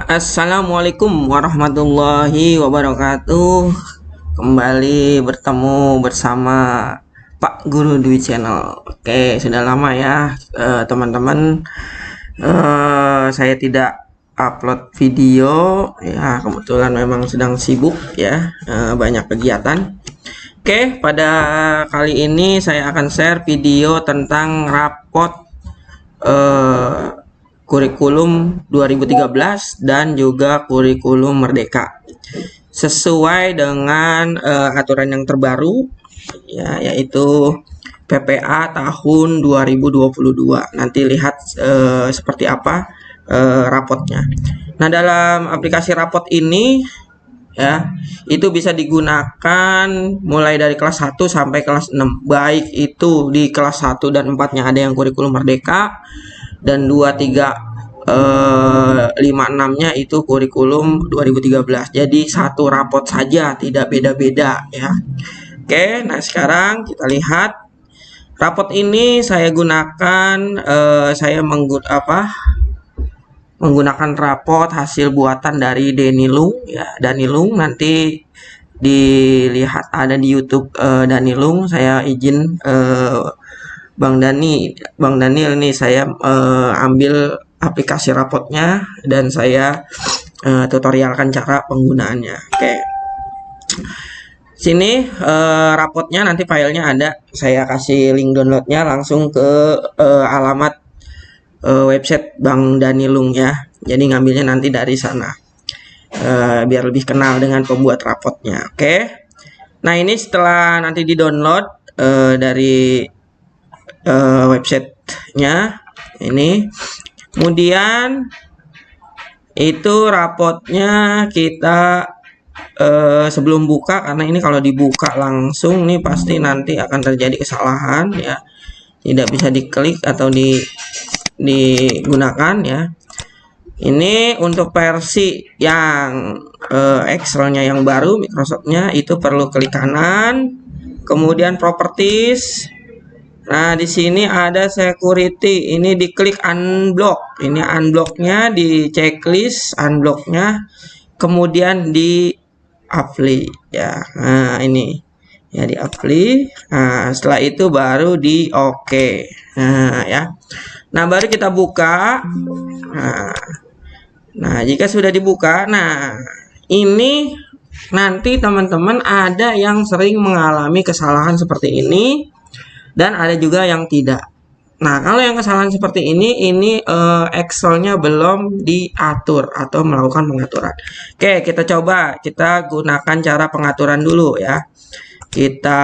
Assalamualaikum warahmatullahi wabarakatuh. Kembali bertemu bersama Pak Guru Dwi Channel. Oke, sudah lama ya teman-teman. Saya tidak upload video ya, kebetulan memang sedang sibuk ya, banyak kegiatan. Oke, pada kali ini saya akan share video tentang rapot kurikulum 2013 dan juga kurikulum Merdeka sesuai dengan aturan yang terbaru ya, yaitu PPA tahun 2022. Nanti lihat seperti apa rapotnya. Nah, dalam aplikasi rapot ini ya, itu bisa digunakan mulai dari kelas 1 sampai kelas 6. Baik itu di kelas 1 dan 4-nya ada yang kurikulum Merdeka, dan 2, 3, 5, 6-nya itu kurikulum 2013. Jadi satu rapot saja, tidak beda-beda ya. Oke, nah sekarang kita lihat rapot ini saya gunakan, saya menggunakan rapot hasil buatan dari Danilung ya. Danilung nanti dilihat ada di YouTube Danilung. Saya izin Bang Daniel nih, saya ambil aplikasi rapotnya dan saya tutorialkan cara penggunaannya. Oke. Sini rapotnya, nanti filenya ada, saya kasih link downloadnya langsung ke alamat website Bang Danilung ya. Jadi ngambilnya nanti dari sana biar lebih kenal dengan pembuat rapotnya. Oke. Nah, ini setelah nanti di download dari websitenya ini, kemudian itu rapotnya kita sebelum buka, karena ini kalau dibuka langsung nih pasti nanti akan terjadi kesalahan ya, tidak bisa diklik atau digunakan ya. Ini untuk versi yang Excel-nya yang baru, Microsoft-nya, itu perlu klik kanan, kemudian properties. Nah, di sini ada security, ini diklik unblock. Ini unblocknya di checklist, unblocknya, kemudian di apply ya. Nah, ini ya di apply. Nah, setelah itu baru di OK. Nah, ya. Nah, baru kita buka. Nah, jika sudah dibuka, nah ini nanti teman-teman ada yang sering mengalami kesalahan seperti ini, dan ada juga yang tidak. Nah, kalau yang kesalahan seperti ini Excel-nya belum diatur atau melakukan pengaturan. Oke, kita coba, kita gunakan cara pengaturan dulu ya. Kita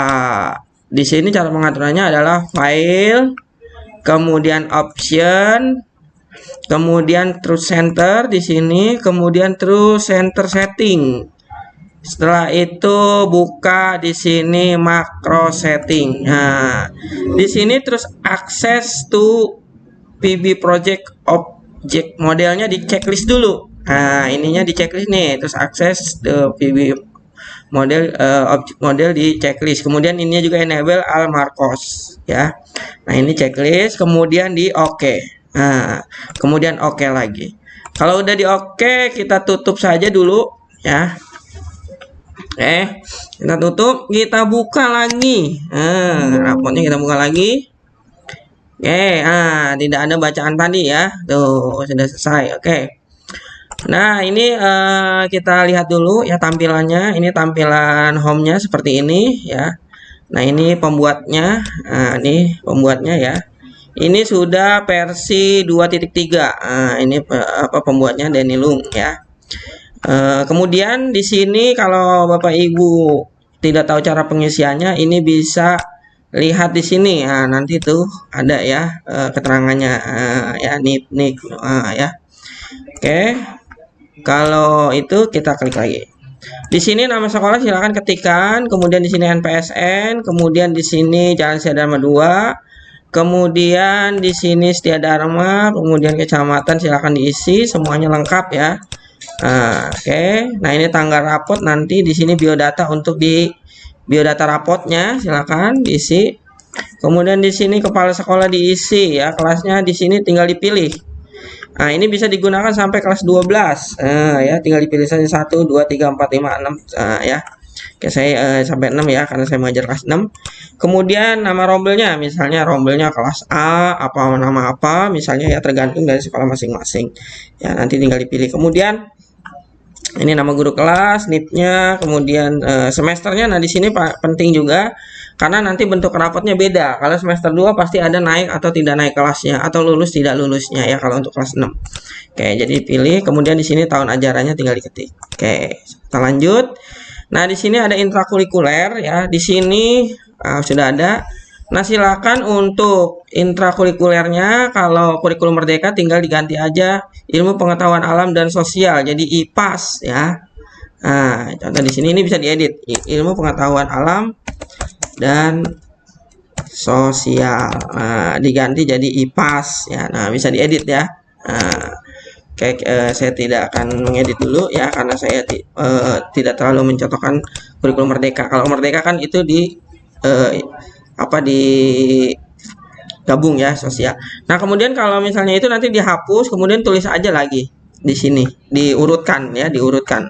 di sini cara pengaturannya adalah file, kemudian option, kemudian terus center di sini, kemudian terus center setting. Setelah itu buka di sini makro setting. Nah, di sini terus access to PB project object modelnya di checklist dulu. Nah, ininya di checklist nih, terus access to PB model object model di checklist. Kemudian ininya juga enable all marcos ya. Nah, ini checklist, kemudian di OK. Nah, kemudian OK lagi. Kalau udah di OK, kita tutup saja dulu ya. Kita tutup, kita buka lagi. Rapotnya kita buka lagi. Tidak ada bacaan tadi ya. Tuh, sudah selesai. Oke. Nah, ini kita lihat dulu ya tampilannya. Ini tampilan home-nya seperti ini ya. Nah, ini pembuatnya. Nah, ini pembuatnya ya. Ini sudah versi 2.3. Nah, ini pembuatnya Danilung ya. Kemudian di sini kalau Bapak Ibu tidak tahu cara pengisiannya, ini bisa lihat di sini. Nah, nanti tuh ada ya keterangannya ya, nik ya. Oke. Kalau itu kita klik lagi. Di sini nama sekolah silakan ketikkan, kemudian di sini NPSN, kemudian di sini Jalan Setiadharma 2, kemudian di sini Setiadharma, kemudian kecamatan silakan diisi semuanya lengkap ya. Oke. Nah, ini tanggal rapot, nanti di sini biodata, untuk di biodata rapotnya silakan diisi. Kemudian di sini kepala sekolah diisi ya, kelasnya di sini tinggal dipilih. Nah, ini bisa digunakan sampai kelas 12. Ya, tinggal dipilih saja 1, 2, 3, 4, 5, 6. Ya. Oke, saya sampai 6 ya, karena saya mengajar kelas 6. Kemudian nama rombelnya, misalnya rombelnya kelas A, apa nama apa, misalnya ya, tergantung dari sekolah masing-masing. Ya, nanti tinggal dipilih. Kemudian ini nama guru kelas, NIP-nya, kemudian semesternya. Nah, di sini penting juga karena nanti bentuk rapotnya beda. Kalau semester 2 pasti ada naik atau tidak naik kelasnya, atau lulus tidak lulusnya ya kalau untuk kelas 6. Oke, jadi pilih, kemudian di sini tahun ajarannya tinggal diketik. Oke, kita lanjut. Nah, di sini ada intrakurikuler ya. Di sini sudah ada. Nah, silakan untuk intrakurikulernya, kalau kurikulum merdeka tinggal diganti aja ilmu pengetahuan alam dan sosial, jadi IPAS ya. Nah, contoh di sini ini bisa diedit, ilmu pengetahuan alam dan sosial. Nah, diganti jadi IPAS ya. Nah, bisa diedit ya. Nah, oke, saya tidak akan mengedit dulu ya, karena saya tidak terlalu mencontohkan kurikulum merdeka. Kalau merdeka kan itu di gabung ya, sosial. Nah, kemudian kalau misalnya itu nanti dihapus, kemudian tulis aja lagi di sini, diurutkan ya, diurutkan.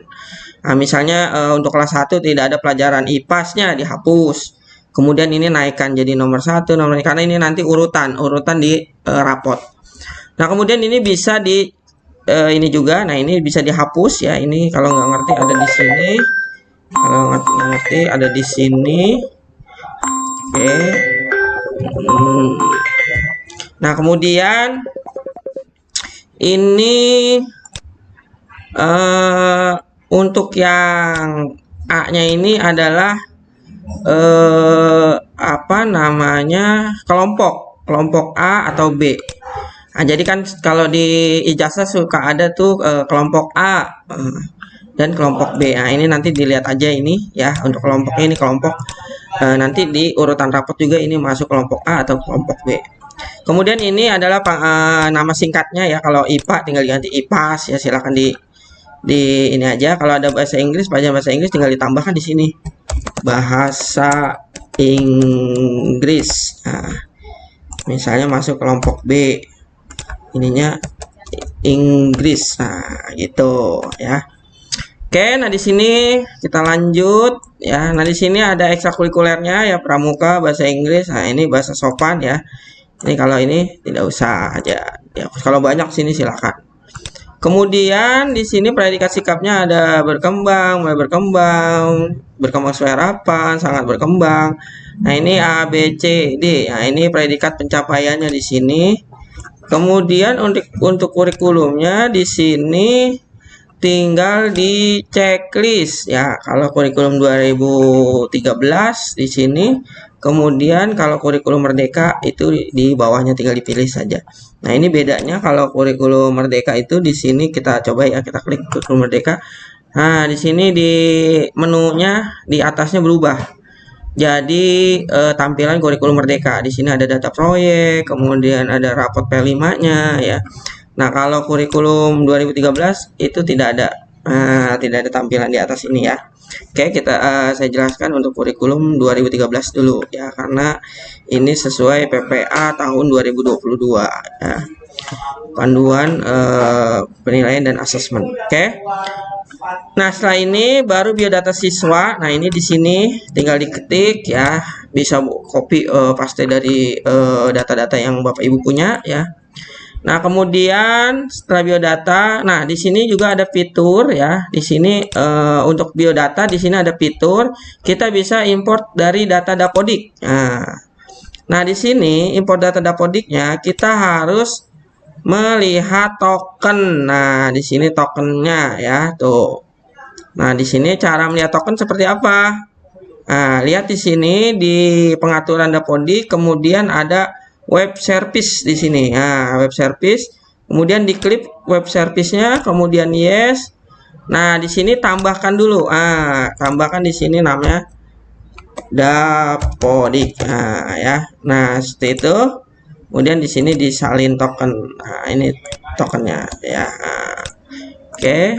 Nah, misalnya untuk kelas 1 tidak ada pelajaran IPAS-nya, dihapus. Kemudian ini naikkan jadi nomor 1, nomor ini, karena ini nanti urutan di rapot. Nah, kemudian ini bisa di ini juga. Nah, ini bisa dihapus ya. Ini kalau nggak ngerti ada di sini. Kalau nggak ngerti ada di sini. Oke. Nah, kemudian ini untuk yang A-nya ini adalah apa namanya, kelompok A atau B. Nah, jadi kan kalau di ijazah suka ada tuh kelompok A dan kelompok B. Nah, ini nanti dilihat aja ini ya, untuk kelompoknya ini kelompok. Nanti di urutan rapot juga ini masuk kelompok A atau kelompok B. Kemudian ini adalah nama singkatnya ya. Kalau IPA tinggal diganti IPAS ya, silakan di ini aja. Kalau ada bahasa Inggris, pelajaran bahasa Inggris tinggal ditambahkan di sini bahasa Inggris. Nah, misalnya masuk kelompok B, ininya Inggris. Nah, gitu ya. Oke, nah di sini kita lanjut ya. Nah, di sini ada ekstrakurikulernya ya, pramuka, bahasa Inggris. Nah, ini bahasa sopan ya. Ini kalau ini tidak usah aja. Ya, kalau banyak sini silakan. Kemudian di sini predikat sikapnya ada berkembang, mulai berkembang, berkembang sesuai harapan, sangat berkembang. Nah, ini A, B, C, D. Nah, ini predikat pencapaiannya di sini. Kemudian untuk kurikulumnya di sini tinggal di checklist ya. Kalau kurikulum 2013 di sini, kemudian kalau kurikulum merdeka itu di bawahnya tinggal dipilih saja. Nah, ini bedanya kalau kurikulum merdeka itu di sini kita coba ya, kita klik kurikulum merdeka. Nah, di sini di menunya di atasnya berubah. Jadi tampilan kurikulum merdeka di sini ada data proyek, kemudian ada rapot P5-nya ya. Nah, kalau kurikulum 2013 itu tidak ada tampilan di atas ini ya. Oke, saya jelaskan untuk kurikulum 2013 dulu ya, karena ini sesuai PPA tahun 2022 ya. Panduan penilaian dan asesmen. Oke. Nah, setelah ini baru biodata siswa. Nah, ini di sini tinggal diketik ya, bisa copy paste dari data-data yang Bapak Ibu punya ya. Nah, kemudian setelah biodata, nah di sini juga ada fitur ya. Di sini untuk biodata di sini ada fitur kita bisa import dari data dapodik. Nah, di sini import data dapodiknya kita harus melihat token. Nah, di sini tokennya ya, tuh. Nah, di sini cara melihat token seperti apa? Nah, lihat di sini di pengaturan dapodik, kemudian ada web service di sini. Nah, web service, kemudian diklik web service-nya, kemudian yes. Nah, di sini tambahkan dulu. Tambahkan di sini namanya dapodik. Nah, ya. Nah, seperti itu. Kemudian di sini disalin token. Nah, ini tokennya ya. Oke,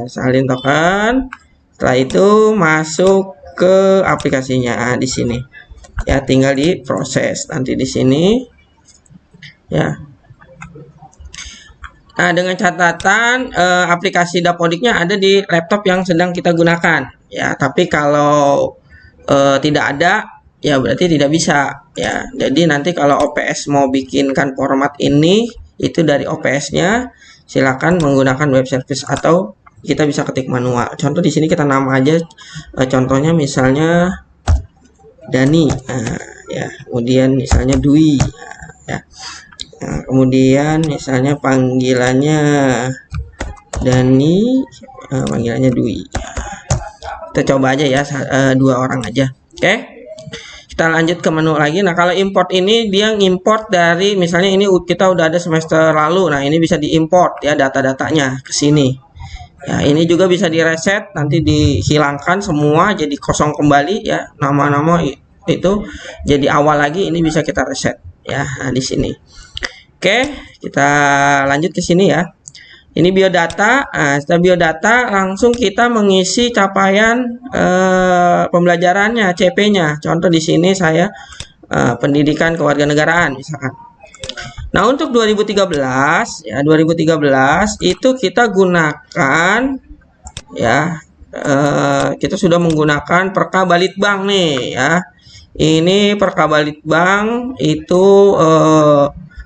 salin token. Setelah itu masuk ke aplikasinya di sini. Ya, tinggal diproses nanti di sini ya. Nah, dengan catatan aplikasi Dapodiknya ada di laptop yang sedang kita gunakan. Ya, tapi kalau tidak ada, ya berarti tidak bisa. Ya, jadi nanti kalau OPS mau bikinkan format ini, itu dari OPS-nya, silakan menggunakan web service atau kita bisa ketik manual. Contoh di sini kita nama aja, contohnya misalnya Dani, ya, kemudian misalnya Dwi, ya. Nah, kemudian misalnya panggilannya Dani, panggilannya Dwi. Kita coba aja ya, 2 orang aja. Oke, kita lanjut ke menu lagi. Nah, kalau import ini dia ngimport dari, misalnya ini kita udah ada semester lalu. Nah, ini bisa diimport ya data-datanya ke sini. Ya, ini juga bisa direset, nanti dihilangkan semua jadi kosong kembali ya, nama-nama itu jadi awal lagi. Ini bisa kita reset ya. Nah, di sini. Oke, kita lanjut ke sini ya. Ini biodata. Nah, setelah biodata langsung kita mengisi capaian pembelajarannya, CP-nya. Contoh di sini saya pendidikan kewarganegaraan misalkan. Nah, untuk 2013 ya, 2013 itu kita gunakan ya, kita sudah menggunakan Perka Balitbang nih ya. Ini Perka Balitbang itu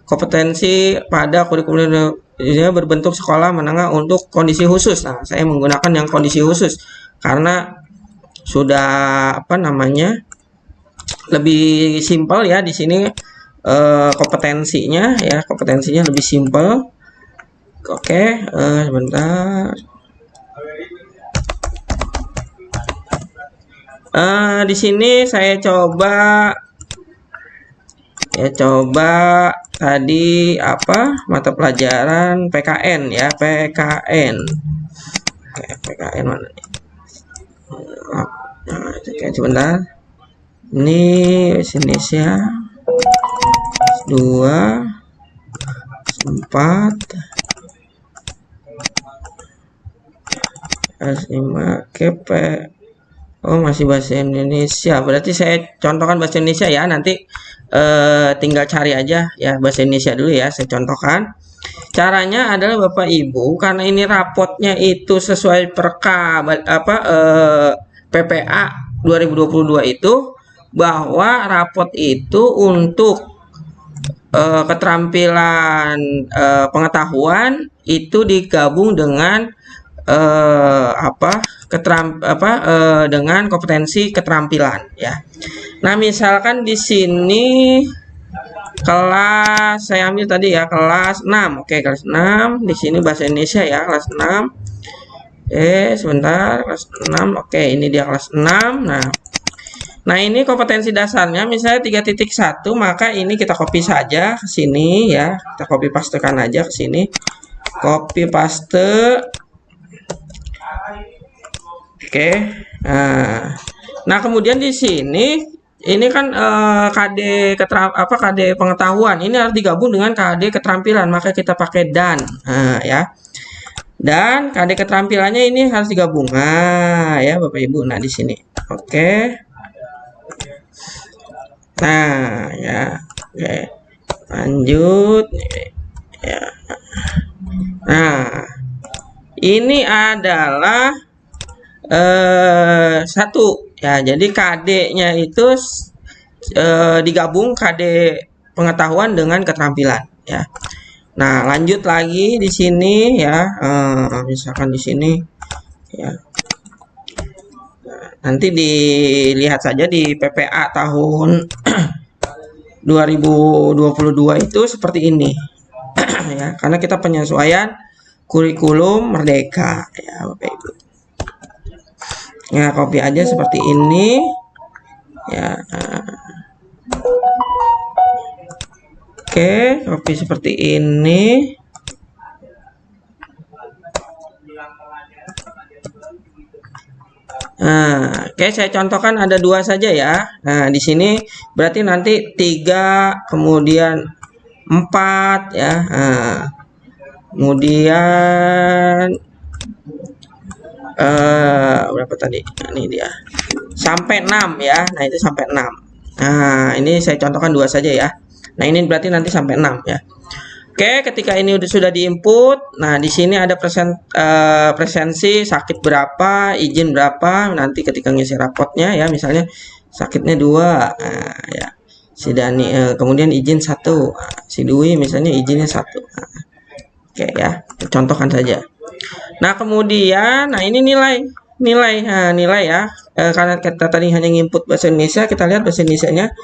kompetensi pada kurikulum ini berbentuk sekolah menengah untuk kondisi khusus. Nah, saya menggunakan yang kondisi khusus karena sudah apa namanya, lebih simpel ya di sini kompetensinya ya, kompetensinya lebih simpel. Oke, sebentar. Di sini saya coba tadi apa, mata pelajaran PKN ya, PKN. Oke, PKN mana nih? Nah, oke, sebentar. Ini Indonesia 2 4 S5 KP. Oh, masih bahasa Indonesia. Berarti saya contohkan bahasa Indonesia ya. Nanti tinggal cari aja ya bahasa Indonesia dulu ya. Saya contohkan. Caranya adalah Bapak Ibu, karena ini rapotnya itu sesuai Perka PPA 2022 itu, bahwa rapot itu untuk keterampilan pengetahuan itu digabung dengan dengan kompetensi keterampilan ya. Nah, misalkan di sini kelas saya ambil tadi ya, kelas 6. Oke, kelas 6. Di sini bahasa Indonesia ya, kelas 6. Sebentar, kelas 6. Oke, ini dia kelas 6. Nah, ini kompetensi dasarnya misalnya 3.1, maka ini kita copy saja ke sini ya. Kita copy pastekan aja ke sini. Copy paste. Oke. Nah, kemudian di sini ini kan KD pengetahuan. Ini harus digabung dengan KD keterampilan, maka kita pakai dan. Ya. Dan KD keterampilannya ini harus digabung. Ya Bapak Ibu. Nah, di sini. Oke. Nah, ya. Oke. Lanjut. Ya. Nah, ini adalah satu ya, jadi KD-nya itu digabung KD pengetahuan dengan keterampilan ya. Nah, lanjut lagi di sini ya, misalkan di sini ya. Nanti dilihat saja di PPA tahun 2022 itu seperti ini ya, karena kita penyesuaian kurikulum merdeka ya Bapak Ibu. Ya, copy aja seperti ini ya. Oke, copy seperti ini. Nah, oke, saya contohkan ada 2 saja ya. Nah, di sini berarti nanti 3 kemudian 4 ya. Nah, kemudian berapa tadi? Nah, ini dia sampai 6 ya. Nah, itu sampai 6. Nah, ini saya contohkan 2 saja ya. Nah, ini berarti nanti sampai 6 ya. Oke, ketika ini sudah diinput, nah di sini ada presensi sakit berapa, izin berapa, nanti ketika ngisi rapotnya ya, misalnya sakitnya 2, nah, ya si Dani, kemudian izin 1, si Dwi misalnya izinnya 1. Nah, oke ya, contohkan saja. Nah kemudian, nah ini nilai ya, karena kita tadi hanya input bahasa Indonesia, kita lihat bahasa Indonesianya.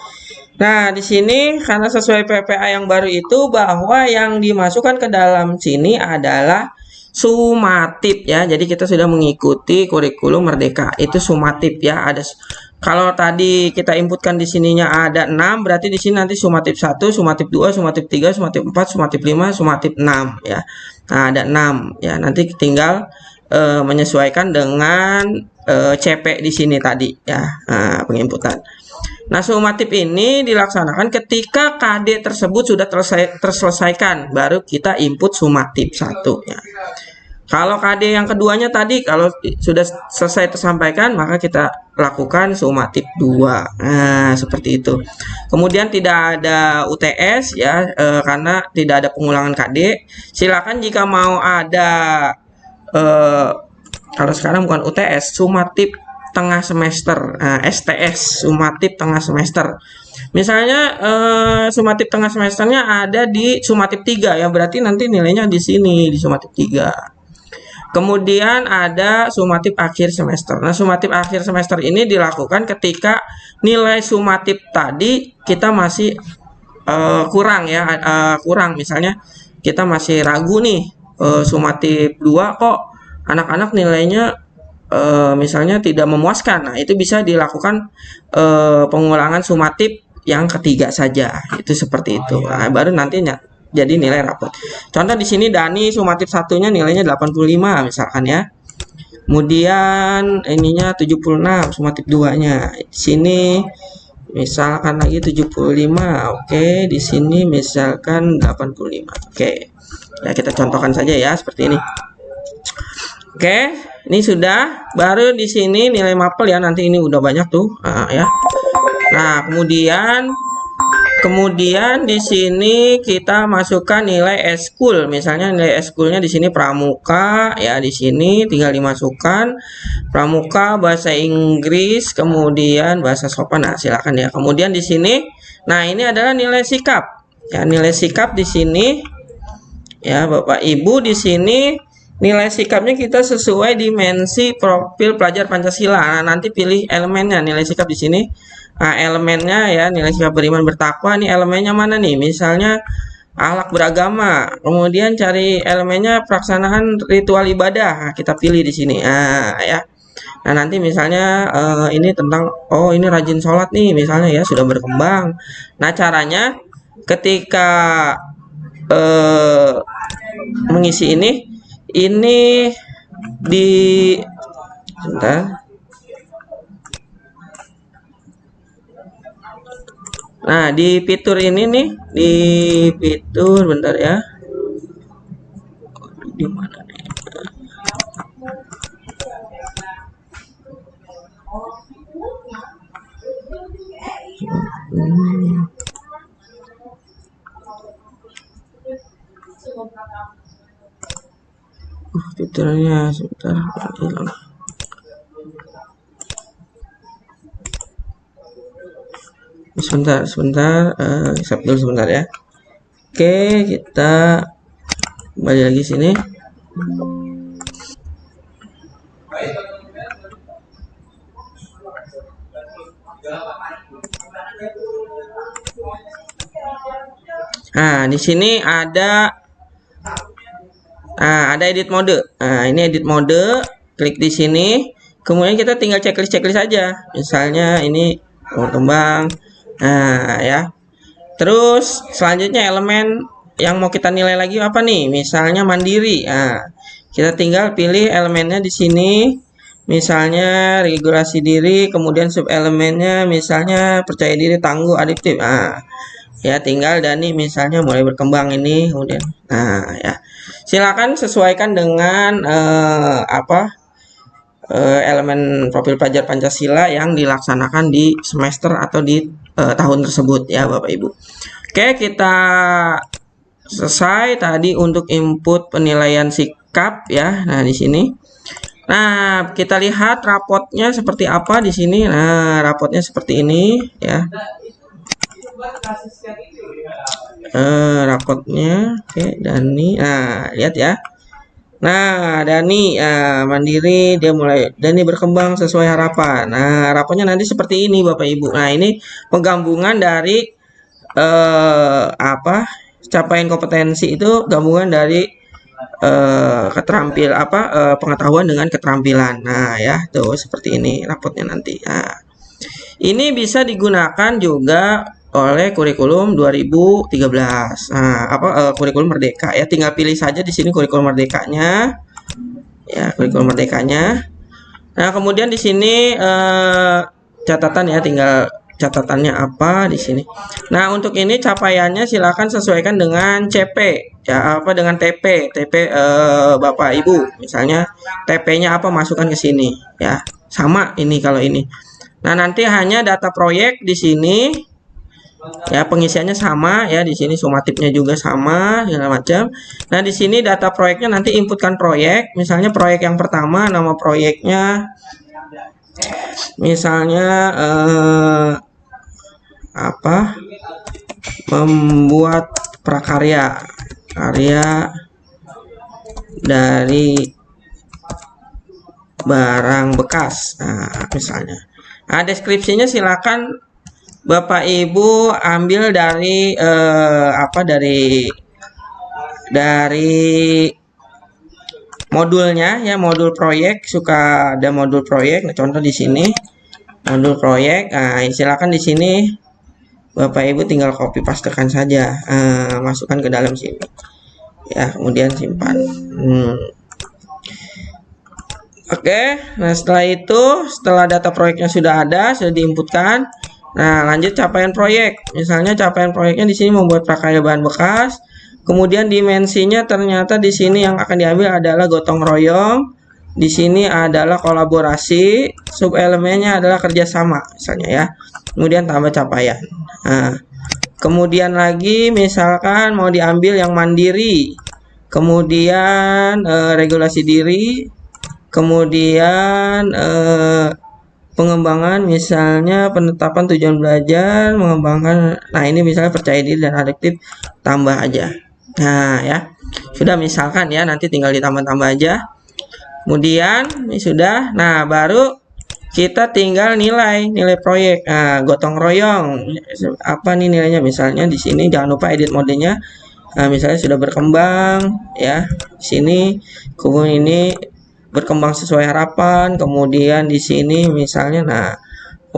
Nah, di sini karena sesuai PPA yang baru itu bahwa yang dimasukkan ke dalam sini adalah sumatif ya. Jadi kita sudah mengikuti kurikulum Merdeka. Itu sumatif ya. Kalau tadi kita inputkan di sininya ada 6, berarti di sini nanti sumatif 1, sumatif 2, sumatif 3, sumatif 4, sumatif 5, sumatif 6 ya. Nah, ada 6 ya. Nanti tinggal menyesuaikan dengan CP di sini tadi ya. Nah, penginputan. Nah, sumatif ini dilaksanakan ketika KD tersebut sudah terselesaikan, baru kita input sumatif 1 ya. Kalau KD yang keduanya tadi kalau sudah selesai tersampaikan, maka kita lakukan sumatif 2. Nah, seperti itu. Kemudian tidak ada UTS ya, karena tidak ada pengulangan KD. Silakan jika mau ada kalau sekarang bukan UTS, sumatif tengah semester, STS, sumatif tengah semester. Misalnya sumatif tengah semesternya ada di sumatif 3 ya, berarti nanti nilainya di sini di sumatif 3. Kemudian ada sumatif akhir semester. Nah, sumatif akhir semester ini dilakukan ketika nilai sumatif tadi kita masih kurang ya, kurang. Misalnya kita masih ragu nih, sumatif 2 kok anak-anak nilainya misalnya tidak memuaskan. Nah, itu bisa dilakukan pengulangan sumatif yang ketiga saja. Itu seperti itu. Nah, baru nantinya jadi nilai rapot. Contoh di sini Dani sumatif 1-nya nilainya 85 misalkan ya. Kemudian ininya 76 sumatif 2-nya. Di sini misalkan lagi 75. Oke, di sini misalkan 85. Oke. Ya, kita contohkan saja ya seperti ini. Oke, ini sudah. Baru di sini nilai mapel ya, nanti ini udah banyak tuh, ya. Nah, kemudian di sini kita masukkan nilai eskul. Misalnya nilai eskulnya di sini pramuka ya, di sini tinggal dimasukkan pramuka, bahasa Inggris, kemudian bahasa sopan. Nah, silakan ya. Kemudian di sini, nah ini adalah nilai sikap. Ya, nilai sikap di sini ya, Bapak Ibu, di sini nilai sikapnya kita sesuai dimensi profil pelajar Pancasila. Nah, nanti pilih elemennya, nilai sikap di sini. Nah, elemennya ya, nilai sikap beriman bertakwa. Nih elemennya mana nih? Misalnya akhlak beragama. Kemudian cari elemennya pelaksanaan ritual ibadah. Nah, kita pilih di sini. Nah, ya. Nah, nanti misalnya ini tentang ini rajin sholat nih, misalnya ya, sudah berkembang. Nah, caranya ketika mengisi ini di sebentar. Nah, di fitur ini nih, di fitur bentar ya. Di mana nih? Fiturnya sebentar hilang. Sebentar, save dulu sebentar ya. Oke, kita kembali lagi sini. Nah, di sini ada edit mode. Nah, ini edit mode, klik di sini. Kemudian kita tinggal checklist aja. Misalnya ini berkembang. Nah, ya. Terus selanjutnya elemen yang mau kita nilai lagi apa nih? Misalnya mandiri. Nah, kita tinggal pilih elemennya di sini. Misalnya regulasi diri, kemudian sub elemennya misalnya percaya diri, tangguh, adiktif. Nah, ya tinggal Dani misalnya mulai berkembang ini, kemudian nah ya silakan sesuaikan dengan elemen profil pelajar Pancasila yang dilaksanakan di semester atau di tahun tersebut ya Bapak Ibu. Oke, kita selesai tadi untuk input penilaian sikap ya. Nah, di sini. Nah, kita lihat rapotnya seperti apa di sini. Nah, rapotnya seperti ini ya. Rapotnya oke, Dani. Nah, lihat ya. Nah, Dani mandiri, Dani berkembang sesuai harapan. Nah, rapotnya nanti seperti ini Bapak Ibu. Nah, ini penggabungan dari capaian kompetensi itu gabungan dari pengetahuan dengan keterampilan. Nah, ya, tuh seperti ini rapotnya nanti. Nah, ini bisa digunakan juga oleh kurikulum 2013. Nah, kurikulum Merdeka ya. Tinggal pilih saja di sini kurikulum Merdekanya. Ya, kurikulum Merdekanya. Nah, kemudian di sini catatan ya, tinggal catatannya apa di sini. Nah, untuk ini capaiannya silakan sesuaikan dengan CP ya, dengan TP Bapak Ibu. Misalnya TP-nya apa, masukkan ke sini ya. Sama ini kalau ini. Nah, nanti hanya data proyek di sini ya, pengisiannya sama ya, di sini sumatifnya juga sama segala macam. Nah, di sini data proyeknya nanti inputkan proyek, misalnya proyek yang pertama nama proyeknya misalnya membuat prakarya dari barang bekas. Nah, misalnya. Nah, deskripsinya silakan Bapak Ibu ambil dari dari modulnya ya, modul proyek, suka ada modul proyek. Nah, contoh di sini modul proyek. Nah, silakan di sini Bapak Ibu tinggal copy pastekan saja, masukkan ke dalam sini ya, kemudian simpan. Oke, nah setelah data proyeknya sudah ada, sudah diinputkan. Nah, lanjut capaian proyek. Misalnya capaian proyeknya di sini membuat prakarya bahan bekas. Kemudian dimensinya ternyata di sini yang akan diambil adalah gotong royong. Di sini adalah kolaborasi, sub elemennya adalah kerjasama, misalnya ya. Kemudian tambah capaian. Nah, kemudian lagi misalkan mau diambil yang mandiri, kemudian regulasi diri, kemudian pengembangan, misalnya penetapan tujuan belajar, mengembangkan. Nah, ini misalnya percaya diri dan adaptif, tambah aja. Nah, ya sudah, misalkan ya, nanti tinggal ditambah-tambah aja. Kemudian ini sudah. Nah, baru kita tinggal nilai proyek. Nah, gotong royong apa nih nilainya, misalnya di sini jangan lupa edit modenya. Nah, misalnya sudah berkembang ya, di sini kemudian ini berkembang sesuai harapan. Kemudian di sini misalnya, nah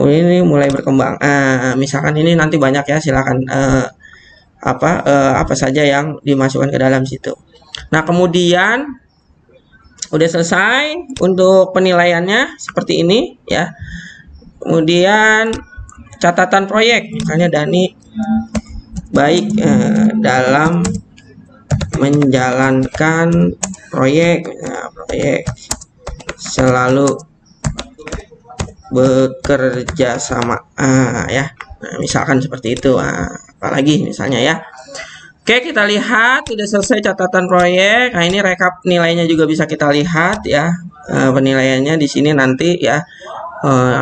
ini mulai berkembang. Misalkan ini nanti banyak ya, silakan apa saja yang dimasukkan ke dalam situ. Nah, kemudian udah selesai untuk penilaiannya seperti ini ya. Kemudian catatan proyek, misalnya Dani baik dalam menjalankan proyek. Nah, proyek selalu bekerja sama ya. Nah, misalkan seperti itu. Apalagi misalnya ya. Oke, kita lihat sudah selesai catatan proyek. Nah, ini rekap nilainya juga bisa kita lihat ya. Penilaiannya di sini nanti ya.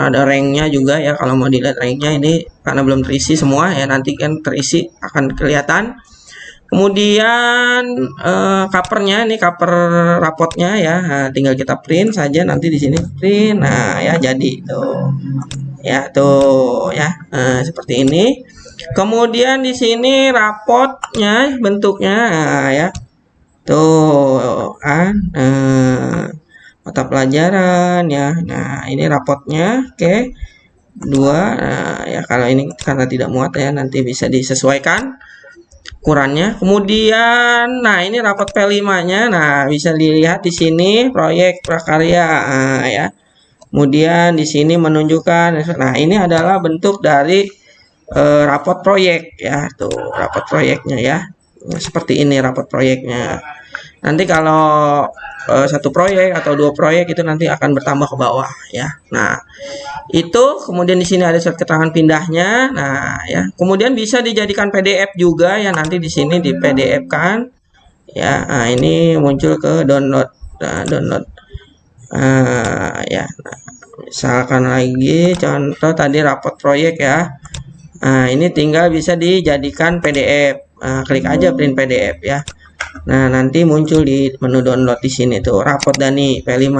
Ada ranknya juga ya, kalau mau dilihat ranknya. Ini karena belum terisi semua ya, nanti kan terisi akan kelihatan. Kemudian covernya, ini cover rapotnya ya. Nah, tinggal kita print saja nanti di sini, print. Nah, ya jadi tuh. Ya, tuh ya. Seperti ini. Kemudian di sini rapotnya bentuknya ya. Tuh kan. Mata pelajaran ya. Nah, ini rapotnya. Oke. 2. Nah, ya kalau ini karena tidak muat ya, nanti bisa disesuaikan ukurannya. Kemudian nah, ini rapot P5-nya. Nah, bisa dilihat di sini proyek prakarya ya. Kemudian di sini menunjukkan. Nah, ini adalah bentuk dari rapot proyek ya. Tuh rapot proyeknya ya. Nah, seperti ini rapot proyeknya. Nanti kalau satu proyek atau 2 proyek itu nanti akan bertambah ke bawah ya. Nah, itu kemudian di sini ada surat keterangan pindahnya. Nah, ya. Kemudian bisa dijadikan PDF juga ya, nanti di sini di PDF kan. Ya, nah, ini muncul ke download. Nah, download. Ya. Nah, misalkan lagi contoh tadi rapot proyek ya. Nah, ini tinggal bisa dijadikan PDF. Nah, klik aja print PDF ya. Nah, nanti muncul di menu download di sini tuh rapot Dani P5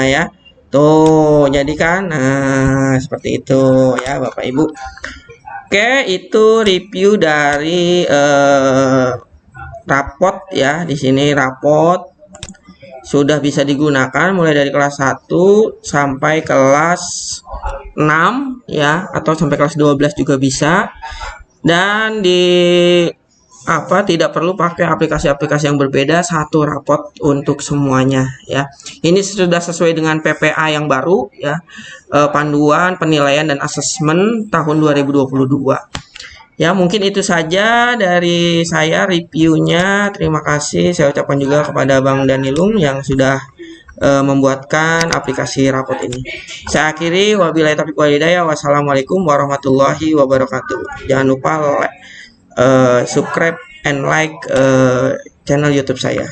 ya. Tuh, jadi kan seperti itu ya Bapak Ibu. Oke, itu review dari rapot ya. Di sini rapot sudah bisa digunakan mulai dari kelas 1 sampai kelas 6 ya, atau sampai kelas 12 juga bisa. Dan tidak perlu pakai aplikasi-aplikasi yang berbeda, satu rapot untuk semuanya ya. Ini sudah sesuai dengan PPA yang baru ya, panduan penilaian dan asesmen tahun 2022 ya. Mungkin itu saja dari saya reviewnya. Terima kasih saya ucapkan juga kepada Bang Danilung yang sudah membuatkan aplikasi rapot ini. Saya akhiri, wabillahi taufiq wal hidayah. Wassalamualaikum warahmatullahi wabarakatuh. Jangan lupa subscribe and like channel YouTube saya.